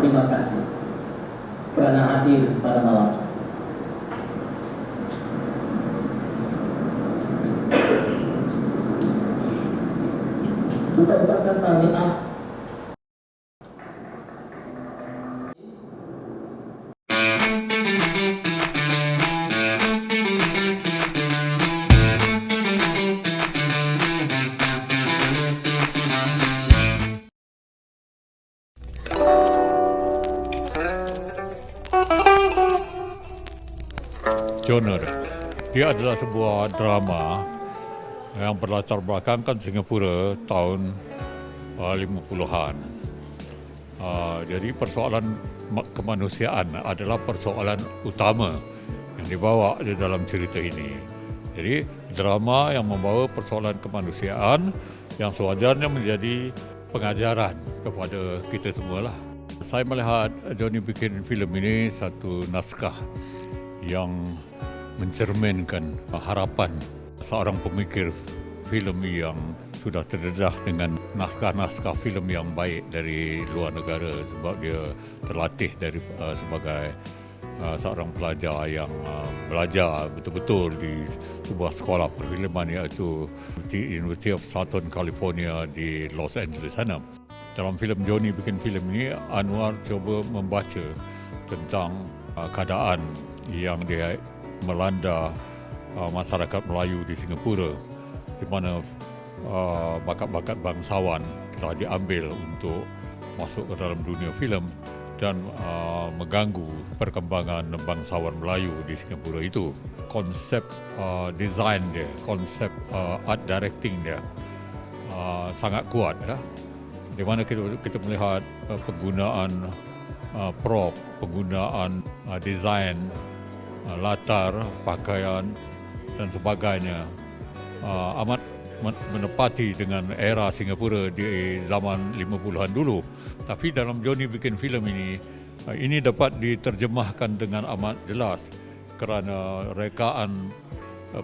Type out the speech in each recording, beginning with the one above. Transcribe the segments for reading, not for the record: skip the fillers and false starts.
terima kasih kerana hadir pada malam. Kita ucapkan tahniah Genre. Dia adalah sebuah drama yang berlatar belakangkan Singapura tahun 50-an. Jadi persoalan kemanusiaan adalah persoalan utama yang dibawa di dalam cerita ini. Jadi drama yang membawa persoalan kemanusiaan yang sewajarnya menjadi pengajaran kepada kita semualah. Saya melihat Johnny bikin filem ini satu naskah yang mencerminkan harapan seorang pemikir filem yang sudah terdedah dengan naskah-naskah filem yang baik dari luar negara, sebab dia terlatih dari sebagai seorang pelajar yang belajar betul-betul di sebuah sekolah perfilman, iaitu University of Southern California di Los Angeles sana. Dalam filem Johnny bikin filem ini, Anwar cuba membaca tentang keadaan yang dia melanda masyarakat Melayu di Singapura, di mana bakat-bakat bangsawan telah diambil untuk masuk ke dalam dunia filem dan mengganggu perkembangan bangsawan Melayu di Singapura itu. Konsep design dia, konsep art directing dia sangat kuat, ya. Di mana kita melihat penggunaan prop, penggunaan desain, latar, pakaian dan sebagainya amat menepati dengan era Singapura di zaman 50-an dulu. Tapi dalam Johnny bikin filem ini dapat diterjemahkan dengan amat jelas kerana rekaan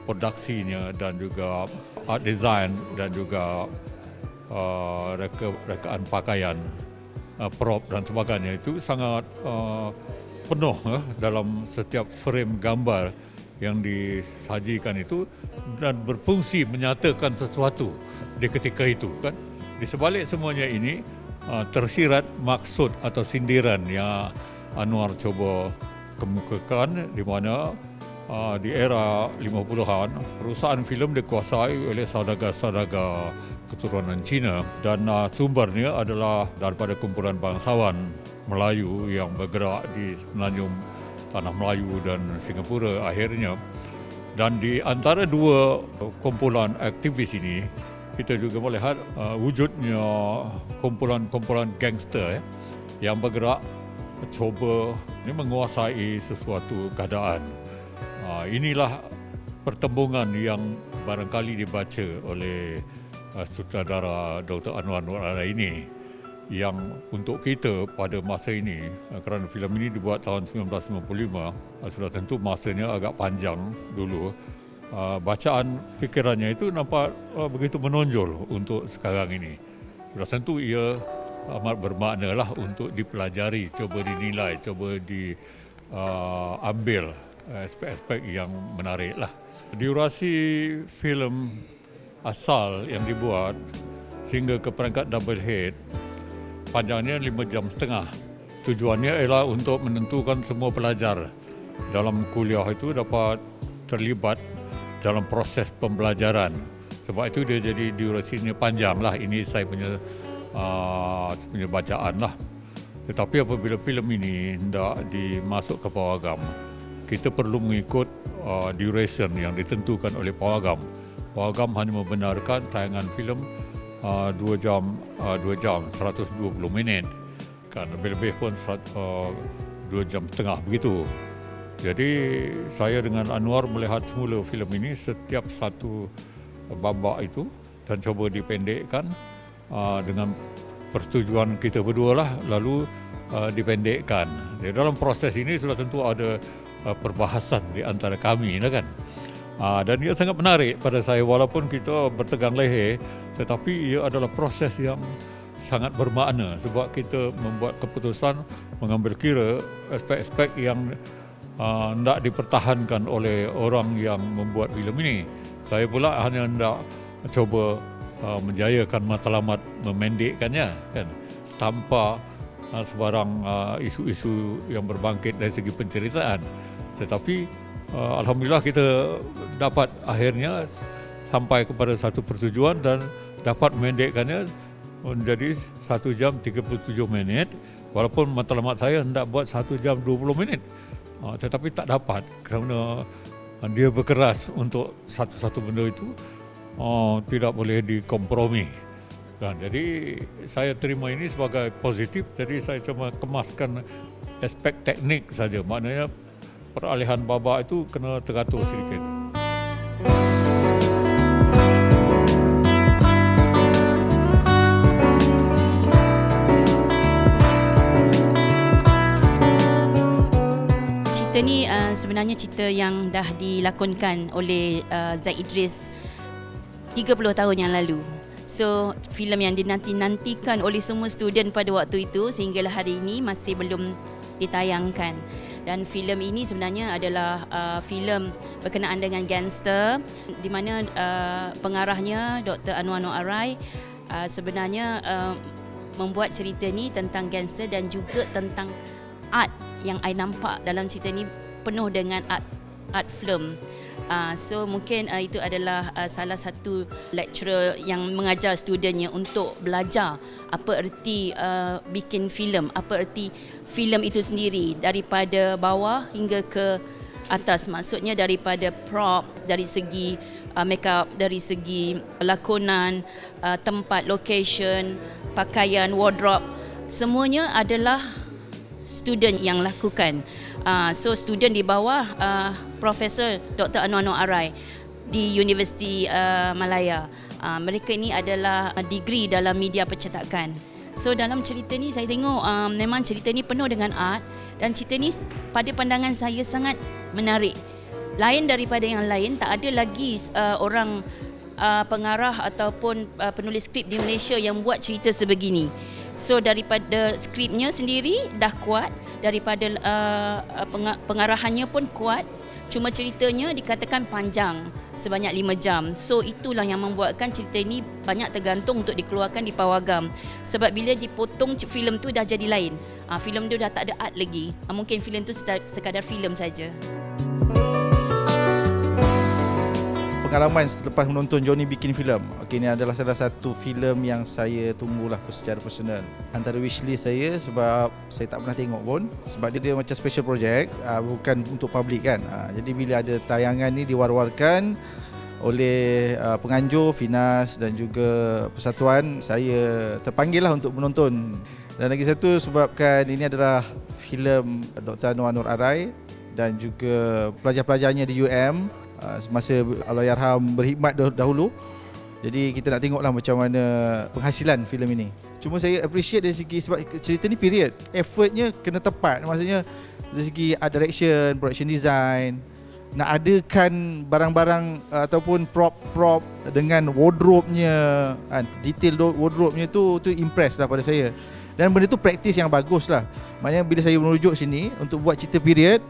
produksinya dan juga art design dan juga rekaan pakaian, prop dan sebagainya itu sangat penuh dalam setiap frame gambar yang disajikan itu dan berfungsi menyatakan sesuatu di ketika itu, kan. Di sebalik semuanya ini tersirat maksud atau sindiran yang Anwar cuba kemukakan, di mana di era 50-an perusahaan filem dikuasai oleh saudagar-saudagar keturunan Cina dan sumbernya adalah daripada kumpulan bangsawan Melayu yang bergerak di semenanjung Tanah Melayu dan Singapura akhirnya. Dan di antara dua kumpulan aktivis ini, kita juga melihat wujudnya kumpulan-kumpulan gangster yang bergerak cuba menguasai sesuatu keadaan. Inilah pertembungan yang barangkali dibaca oleh sutradara Dr. Anwar Nur Arai ini, yang untuk kita pada masa ini, kerana filem ini dibuat tahun 1995, sudah tentu masanya agak panjang dulu, bacaan fikirannya itu nampak begitu menonjol untuk sekarang ini. Sudah tentu ia amat bermakna lah untuk dipelajari, cuba dinilai, cuba diambil aspek-aspek yang menarik lah. Durasi filem asal yang dibuat sehingga ke peringkat double head, panjangnya 5 jam setengah. Tujuannya ialah untuk menentukan semua pelajar dalam kuliah itu dapat terlibat dalam proses pembelajaran. Sebab itu dia jadi durasinya panjang lah. Ini saya punya bacaan lah. Tetapi apabila filem ini hendak dimasuk ke pawagam, kita perlu mengikut duration yang ditentukan oleh pawagam. Pawagam hanya membenarkan tayangan filem 2 jam 120 minit, kan lebih-lebih pun 2 jam setengah begitu. Jadi saya dengan Anwar melihat semula filem ini setiap satu babak itu dan cuba dipendekkan dengan persetujuan kita berdua lah, lalu dipendekkan. Jadi dalam proses ini sudah tentu ada perbahasan di antara kami, kan. Dan ia sangat menarik pada saya, walaupun kita bertegang leher, tetapi ia adalah proses yang sangat bermakna sebab kita membuat keputusan mengambil kira aspek-aspek yang hendak dipertahankan oleh orang yang membuat filem ini. Saya pula hanya hendak cuba menjayakan matlamat, memendekkannya kan, tanpa sebarang isu-isu yang berbangkit dari segi penceritaan. Tetapi alhamdulillah kita dapat akhirnya sampai kepada satu pertujuan dan dapat memendekkannya menjadi 1 jam 37 minit, walaupun matlamat saya hendak buat 1 jam 20 minit. Tetapi tak dapat kerana dia berkeras untuk satu-satu benda itu tidak boleh dikompromi. Dan jadi saya terima ini sebagai positif, jadi saya cuma kemaskan aspek teknik saja, maknanya peralihan babak itu kena teratur sedikit. Cerita ni sebenarnya cerita yang dah dilakonkan oleh Zaid Idris 30 tahun yang lalu. So, filem yang dinanti-nantikan oleh semua student pada waktu itu sehinggalah hari ini masih belum ditayangkan. Dan filem ini sebenarnya adalah filem berkenaan dengan gangster di mana pengarahnya Dr. Anwar Noor Arai sebenarnya membuat cerita ni tentang gangster dan juga tentang art yang I nampak dalam cerita ni penuh dengan art film. So mungkin itu adalah salah satu lecturer yang mengajar studentnya untuk belajar apa erti bikin filem, apa erti filem itu sendiri daripada bawah hingga ke atas. Maksudnya daripada prop, dari segi makeup, dari segi lakonan, tempat, location, pakaian, wardrobe, semuanya adalah student yang lakukan. So student di bawah Profesor Dr. Anwar Noor Arai di Universiti Malaya. Mereka ini adalah degree dalam media percetakan. So dalam cerita ni saya tengok memang cerita ni penuh dengan art dan cerita ni pada pandangan saya sangat menarik. Lain daripada yang lain, tak ada lagi orang pengarah ataupun penulis skrip di Malaysia yang buat cerita sebegini. So daripada skripnya sendiri dah kuat, daripada pengarahannya pun kuat, cuma ceritanya dikatakan panjang sebanyak 5 jam. So itulah yang membuatkan cerita ini banyak tergantung untuk dikeluarkan di pawagam. Sebab bila dipotong filem tu dah jadi lain. Filem tu dah tak ada art lagi. Mungkin filem tu sekadar filem saja. Pengalaman selepas menonton Johnny bikin filem. Okey, ini adalah salah satu filem yang saya tunggulah secara personal. Antara wishlist saya sebab saya tak pernah tengok pun. Sebab dia macam special project, bukan untuk public kan. Jadi bila ada tayangan ni diwar-warkan oleh penganjur, Finas dan juga Persatuan, saya terpanggil lah untuk menonton. Dan lagi satu sebabkan ini adalah filem Dr. Anwar Noor Arai dan juga pelajar-pelajarnya di UM semasa Allahyarham berkhidmat dahulu. Jadi kita nak tengoklah macam mana penghasilan filem ini. Cuma saya appreciate dari segi sebab cerita ni period. Effortnya kena tepat. Maksudnya dari segi art direction, production design, nak adakan barang-barang ataupun prop dengan wardrobe-nya, detail wardrobe-nya tu impress lah pada saya. Dan benda tu praktis yang bagus lah. Maknanya bila saya merujuk sini untuk buat cerita period,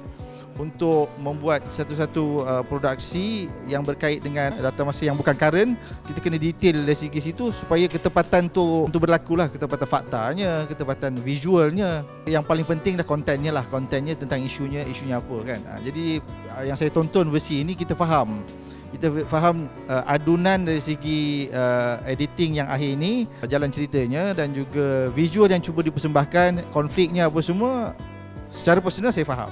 untuk membuat satu-satu produksi yang berkait dengan data masa yang bukan current, kita kena detail dari segi situ supaya ketepatan tu untuk berlaku lah, ketepatan faktanya, ketepatan visualnya. Yang paling penting dah kontennya lah, kontennya tentang isunya apa kan. Jadi yang saya tonton versi ini kita faham adunan dari segi editing yang akhir ini, jalan ceritanya dan juga visual yang cuba dipersembahkan, konfliknya apa semua, secara personal saya faham.